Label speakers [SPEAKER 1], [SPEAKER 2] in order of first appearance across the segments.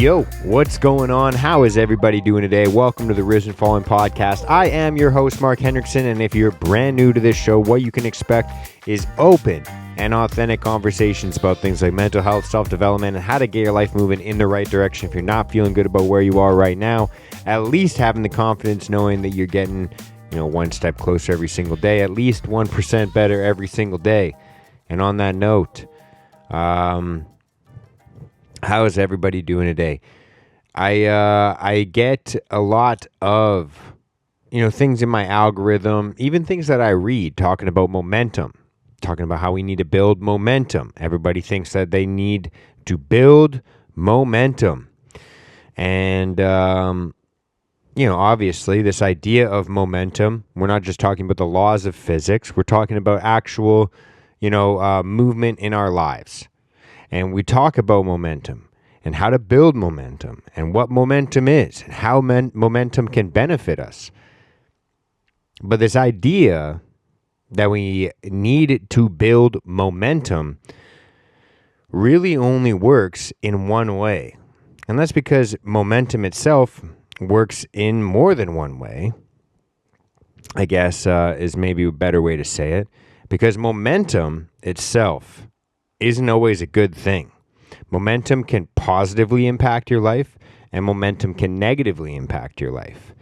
[SPEAKER 1] Yo, what's going on? How is everybody doing today? Welcome to the Risen Fallen podcast. I am your host, Mark Hendrickson, and if you're brand new to this show, what you can expect is open and authentic conversations about things like mental health, self-development, and how to get your life moving in the right direction. If you're not feeling good about where you are right now, at least having the confidence knowing that you're getting, one step closer every single day, at least 1% better every single day. And on that note, how is everybody doing today? I get a lot of, things in my algorithm, even things that I read talking about momentum, talking about how we need to build momentum. Everybody thinks that they need to build momentum. And, obviously this idea of momentum, we're not just talking about the laws of physics. We're talking about actual, movement in our lives. And we talk about momentum and how to build momentum and what momentum is and how momentum can benefit us. But this idea that we need to build momentum really only works in one way. And that's because momentum itself works in more than one way, I guess, is maybe a better way to say it. Because momentum itself isn't always a good thing. Momentum can positively impact your life, and momentum can negatively impact your life.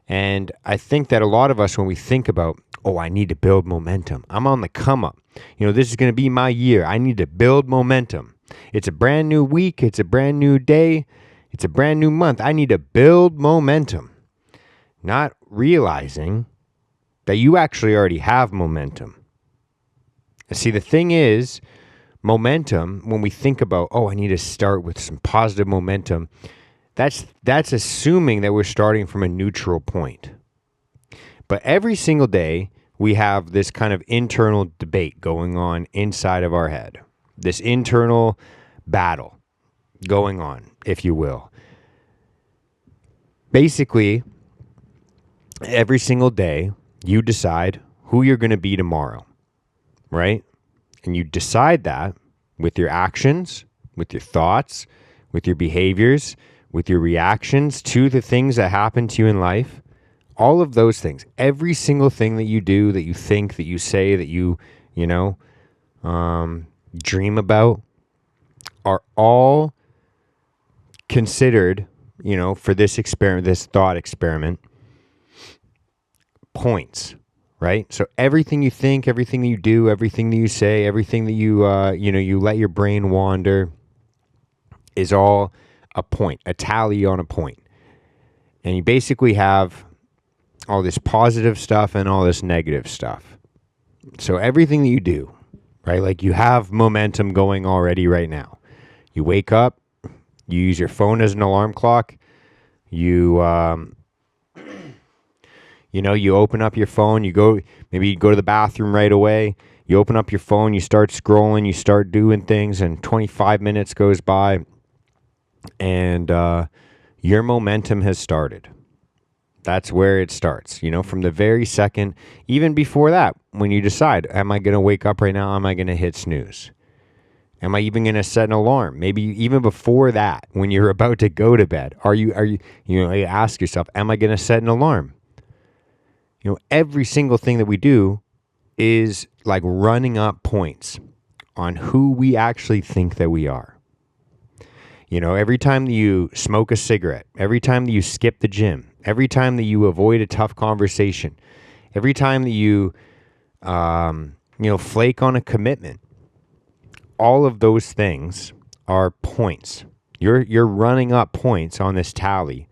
[SPEAKER 1] And I think that a lot of us, when we think about, I need to build momentum, I'm on the come up, this is going to be my year, I need to build momentum. It's a brand new week, it's a brand new day, it's a brand new month, I need to build momentum. Not realizing that you actually already have momentum. See, the thing is, momentum, when we think about, I need to start with some positive momentum, that's assuming that we're starting from a neutral point. But every single day, we have this kind of internal debate going on inside of our head. This internal battle going on, if you will. Basically, every single day, you decide who you're going to be tomorrow, right? And you decide that with your actions, with your thoughts, with your behaviors, with your reactions to the things that happen to you in life. All of those things, every single thing that you do, that you think, that you say, that you dream about, are all considered, for this experiment, this thought experiment, points. Right? So everything you think, everything that you do, everything that you say, everything that you let your brain wander is all a point, a tally on a point. And you basically have all this positive stuff and all this negative stuff. So everything that you do, right? Like you have momentum going already right now. You wake up, you use your phone as an alarm clock, you open up your phone, you go to the bathroom right away, you open up your phone, you start scrolling, you start doing things, and 25 minutes goes by, and your momentum has started. That's where it starts, from the very second, even before that, when you decide, am I going to wake up right now? Am I going to hit snooze? Am I even going to set an alarm? Maybe even before that, when you're about to go to bed, you ask yourself, am I going to set an alarm? Every single thing that we do is like running up points on who we actually think that we are. Every time that you smoke a cigarette, every time that you skip the gym, every time that you avoid a tough conversation, every time that you, flake on a commitment, all of those things are points. You're running up points on this tally.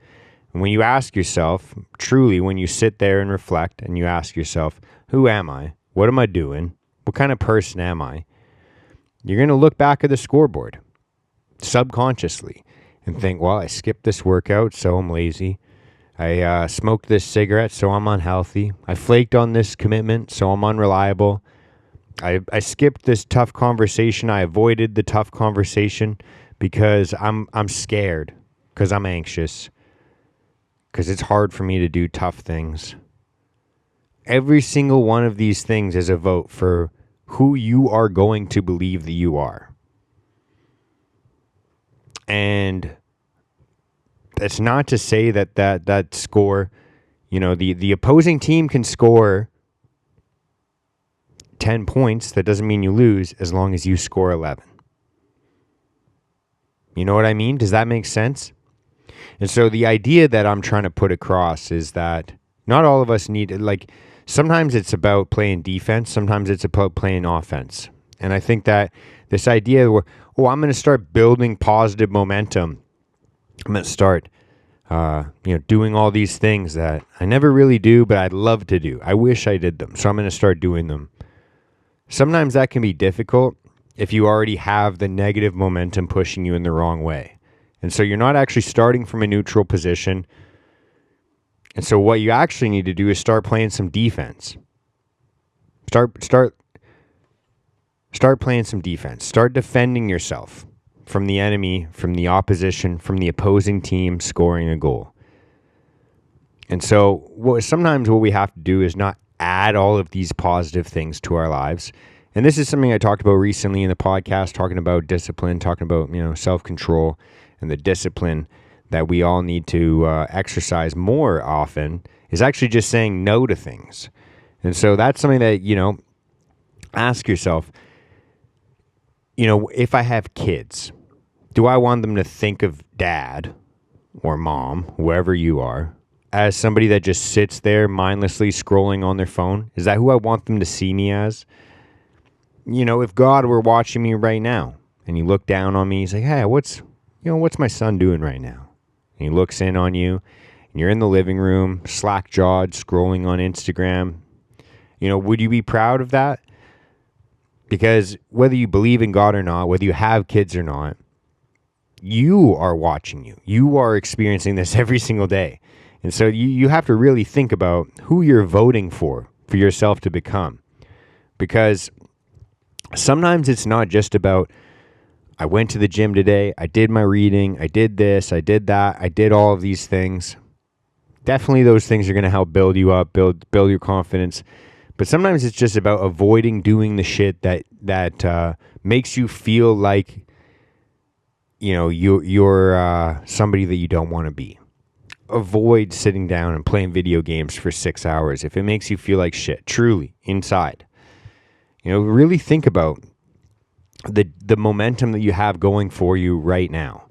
[SPEAKER 1] And when you ask yourself, truly, when you sit there and reflect and you ask yourself, who am I? What am I doing? What kind of person am I? You're going to look back at the scoreboard subconsciously and think, well, I skipped this workout, so I'm lazy. I smoked this cigarette, so I'm unhealthy. I flaked on this commitment, so I'm unreliable. I skipped this tough conversation. I avoided the tough conversation because I'm scared, because I'm anxious, because it's hard for me to do tough things. Every single one of these things is a vote for who you are going to believe that you are. And That's not to say that score, the opposing team can score 10 points. That doesn't mean you lose as long as you score 11. You know what I mean? Does that make sense? And so the idea that I'm trying to put across is that not all of us need, sometimes it's about playing defense, sometimes it's about playing offense. And I think that this idea where, I'm going to start building positive momentum. I'm going to start, doing all these things that I never really do, but I'd love to do. I wish I did them. So I'm going to start doing them. Sometimes that can be difficult if you already have the negative momentum pushing you in the wrong way. And so you're not actually starting from a neutral position. And so what you actually need to do is start playing some defense. Start playing some defense. Start defending yourself from the enemy, from the opposition, from the opposing team scoring a goal. And so sometimes what we have to do is not add all of these positive things to our lives. And this is something I talked about recently in the podcast, talking about discipline, talking about, self-control and the discipline that we all need to exercise more often is actually just saying no to things. And so that's something that, ask yourself, if I have kids, do I want them to think of dad or mom, whoever you are, as somebody that just sits there mindlessly scrolling on their phone? Is that who I want them to see me as? If God were watching me right now and he looked down on me, he's like, hey, what's my son doing right now? And he looks in on you and you're in the living room, slack-jawed, scrolling on Instagram. Would you be proud of that? Because whether you believe in God or not, whether you have kids or not, you are watching you. You are experiencing this every single day. And so you have to really think about who you're voting for yourself to become. Because sometimes it's not just about, I went to the gym today, I did my reading, I did this, I did that, I did all of these things. Definitely those things are going to help build you up, build your confidence. But sometimes it's just about avoiding doing the shit that makes you feel like, you're somebody that you don't want to be. Avoid sitting down and playing video games for 6 hours if it makes you feel like shit, truly, inside. Really think about the momentum that you have going for you right now.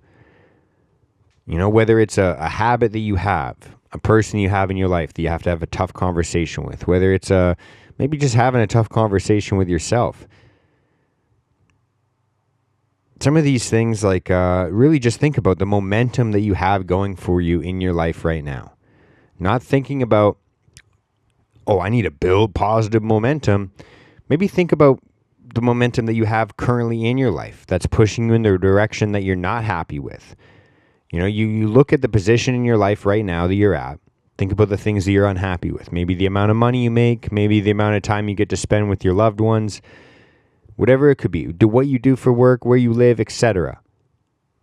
[SPEAKER 1] Whether it's a habit that you have, a person you have in your life that you have to have a tough conversation with, whether it's maybe just having a tough conversation with yourself. Some of these things, really just think about the momentum that you have going for you in your life right now. Not thinking about, I need to build positive momentum. Maybe think about the momentum that you have currently in your life that's pushing you in the direction that you're not happy with. You look at the position in your life right now that you're at. Think about the things that you're unhappy with. Maybe the amount of money you make, maybe the amount of time you get to spend with your loved ones, whatever it could be. Do what you do for work, where you live, etc.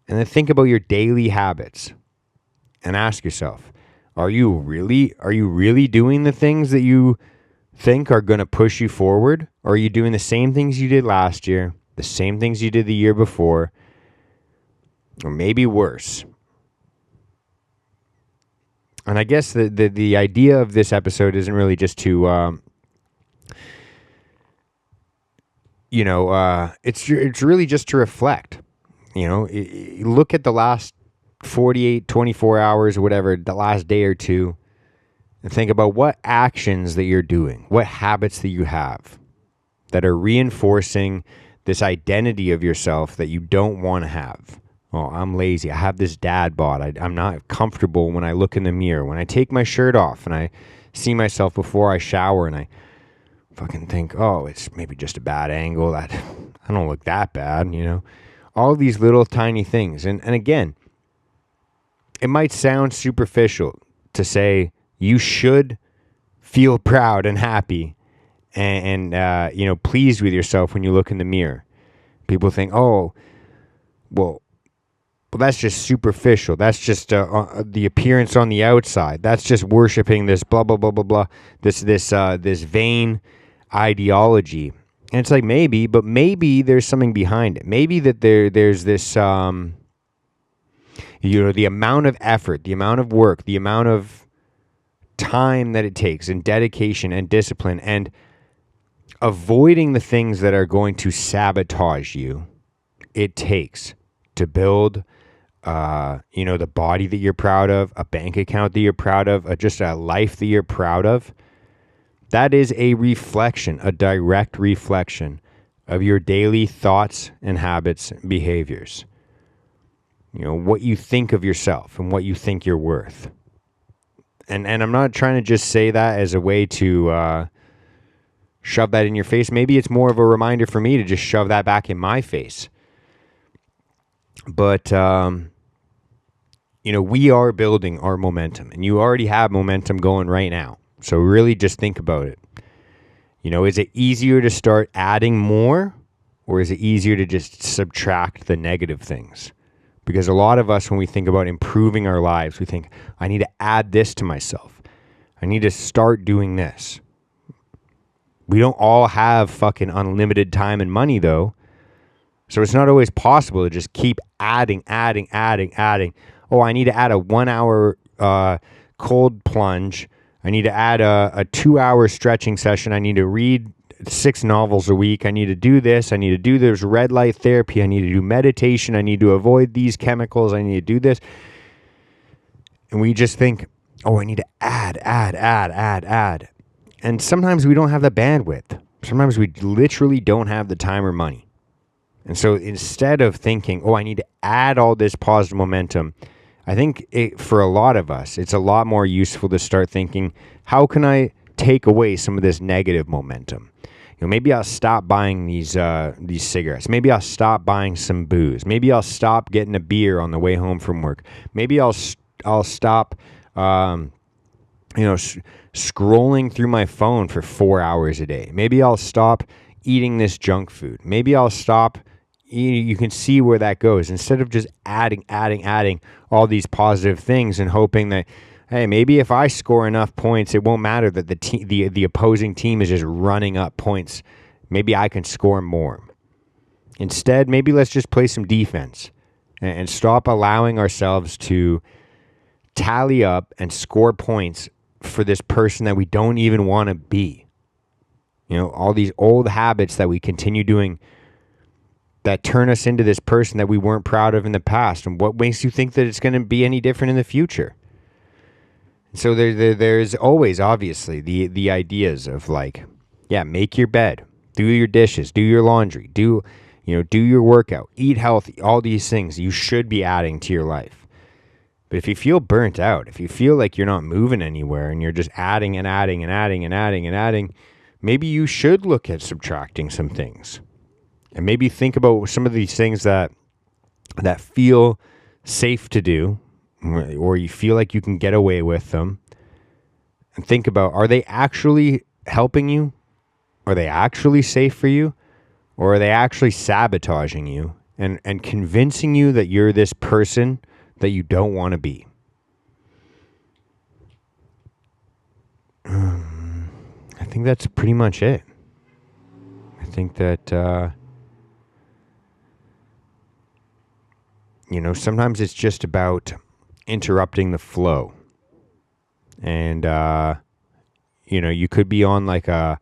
[SPEAKER 1] And then think about your daily habits and ask yourself, are you really doing the things that you think are going to push you forward? Or are you doing the same things you did last year, the same things you did the year before, or maybe worse? And I guess the idea of this episode isn't really just to, it's really just to reflect. Look at the last 48, 24 hours, or whatever, the last day or two, and think about what actions that you're doing, what habits that you have that are reinforcing this identity of yourself that you don't want to have. I'm lazy. I have this dad bod. I'm not comfortable when I look in the mirror. When I take my shirt off and I see myself before I shower and I fucking think, it's maybe just a bad angle. That I don't look that bad, All these little tiny things. And again, it might sound superficial to say you should feel proud and happy and pleased with yourself when you look in the mirror. People think, well, that's just superficial. That's just the appearance on the outside. That's just worshiping this blah blah blah blah blah. This vain ideology. And it's like maybe there's something behind it. Maybe that there's this. The amount of effort, the amount of work, the amount of time that it takes, and dedication and discipline, and avoiding the things that are going to sabotage you, it takes to build the body that you're proud of, a bank account that you're proud of, just a life that you're proud of. That is a reflection, a direct reflection of your daily thoughts and habits and behaviors. What you think of yourself and what you think you're worth. And I'm not trying to just say that as a way to shove that in your face. Maybe it's more of a reminder for me to just shove that back in my face. But, we are building our momentum, and you already have momentum going right now. So really just think about it. Is it easier to start adding more, or is it easier to just subtract the negative things? Because a lot of us, when we think about improving our lives, we think, I need to add this to myself. I need to start doing this. We don't all have fucking unlimited time and money, though. So it's not always possible to just keep adding. Oh, I need to add a 1 hour cold plunge. I need to add a 2 hour stretching session. I need to read 6 novels a week. I need to do this. I need to do this red light therapy. I need to do meditation. I need to avoid these chemicals. I need to do this. And we just think, I need to add. And sometimes we don't have the bandwidth. Sometimes we literally don't have the time or money. And so instead of thinking, I need to add all this positive momentum, I think for a lot of us, it's a lot more useful to start thinking, how can I take away some of this negative momentum? Maybe I'll stop buying these cigarettes. Maybe I'll stop buying some booze. Maybe I'll stop getting a beer on the way home from work. Maybe I'll stop, scrolling through my phone for 4 hours a day. Maybe I'll stop eating this junk food. Maybe I'll stop. You can see where that goes. Instead of just adding all these positive things and hoping that, hey, maybe if I score enough points, it won't matter that the opposing team is just running up points. Maybe I can score more. Instead, maybe let's just play some defense and stop allowing ourselves to tally up and score points for this person that we don't even want to be. All these old habits that we continue doing that turn us into this person that we weren't proud of in the past. And what makes you think that it's going to be any different in the future? So there's always, obviously, the ideas of make your bed, do your dishes, do your laundry, do your workout, eat healthy, all these things you should be adding to your life. But if you feel burnt out, if you feel like you're not moving anywhere and you're just adding, maybe you should look at subtracting some things. And maybe think about some of these things that feel safe to do, or you feel like you can get away with them. And think about, are they actually helping you? Are they actually safe for you? Or are they actually sabotaging you and convincing you that you're this person that you don't want to be? I think that's pretty much it. I think that, sometimes it's just about interrupting the flow. And, you could be on like one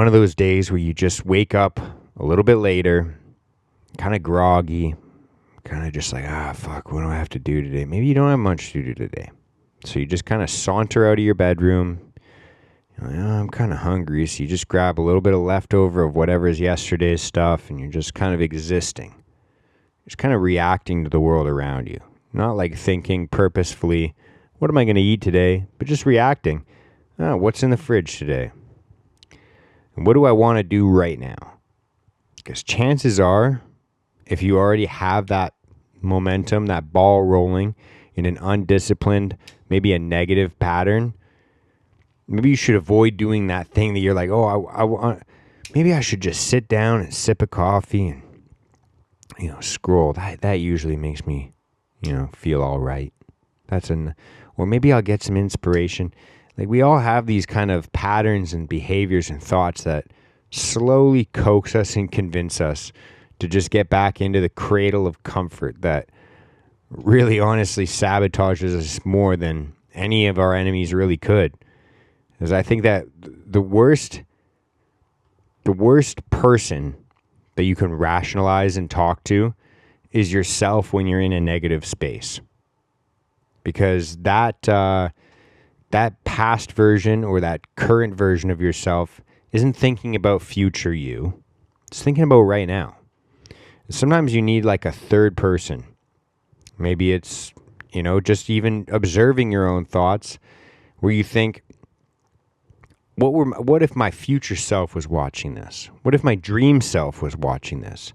[SPEAKER 1] of those days where you just wake up a little bit later, kind of groggy, kind of just like, fuck, what do I have to do today? Maybe you don't have much to do today. So you just kind of saunter out of your bedroom. You're like, I'm kind of hungry. So you just grab a little bit of leftover of whatever is yesterday's stuff, and you're just kind of existing. Just kind of reacting to the world around you. Not like thinking purposefully, what am I going to eat today? But just reacting. What's in the fridge today? And what do I want to do right now? Because chances are, if you already have that momentum, that ball rolling in an undisciplined, maybe a negative pattern, maybe you should avoid doing that thing that you're like, I want. Maybe I should just sit down and sip a coffee and, scroll. That usually makes me, feel all right. Or maybe I'll get some inspiration. Like, we all have these kind of patterns and behaviors and thoughts that slowly coax us and convince us to just get back into the cradle of comfort that really honestly sabotages us more than any of our enemies really could. Because I think that the worst person that you can rationalize and talk to is yourself when you're in a negative space. Because that past version or that current version of yourself isn't thinking about future you. It's thinking about right now. Sometimes you need like a third person. Maybe it's, just even observing your own thoughts where you think, what if my future self was watching this? What if my dream self was watching this?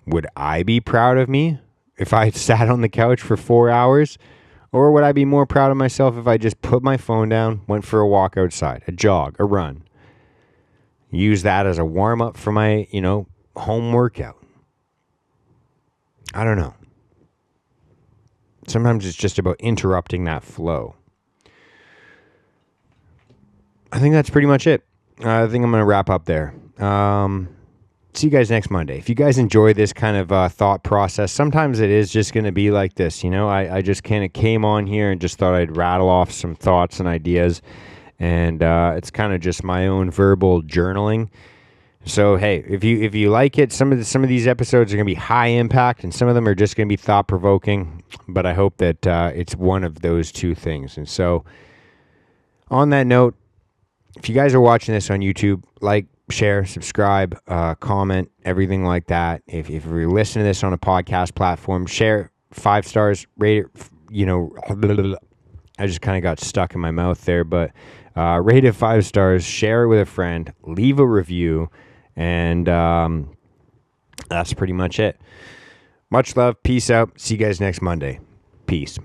[SPEAKER 1] Would I be proud of me if I sat on the couch for 4 hours? Or would I be more proud of myself if I just put my phone down, went for a walk outside, a jog, a run? Use that as a warm-up for my, home workout. I don't know. Sometimes it's just about interrupting that flow. I think that's pretty much it. I think I'm going to wrap up there. See you guys next Monday. If you guys enjoy this kind of thought process, sometimes it is just going to be like this. I just kind of came on here and just thought I'd rattle off some thoughts and ideas. And it's kind of just my own verbal journaling. So, hey, if you like it, some of these episodes are going to be high impact and some of them are just going to be thought provoking. But I hope that it's one of those two things. And so on that note, if you guys are watching this on YouTube, like, share, subscribe, comment, everything like that. If you're listening to this on a podcast platform, share, 5 stars, rate it, I just kind of got stuck in my mouth there, but rate it 5 stars, share it with a friend, leave a review, and that's pretty much it. Much love, peace out, see you guys next Monday. Peace.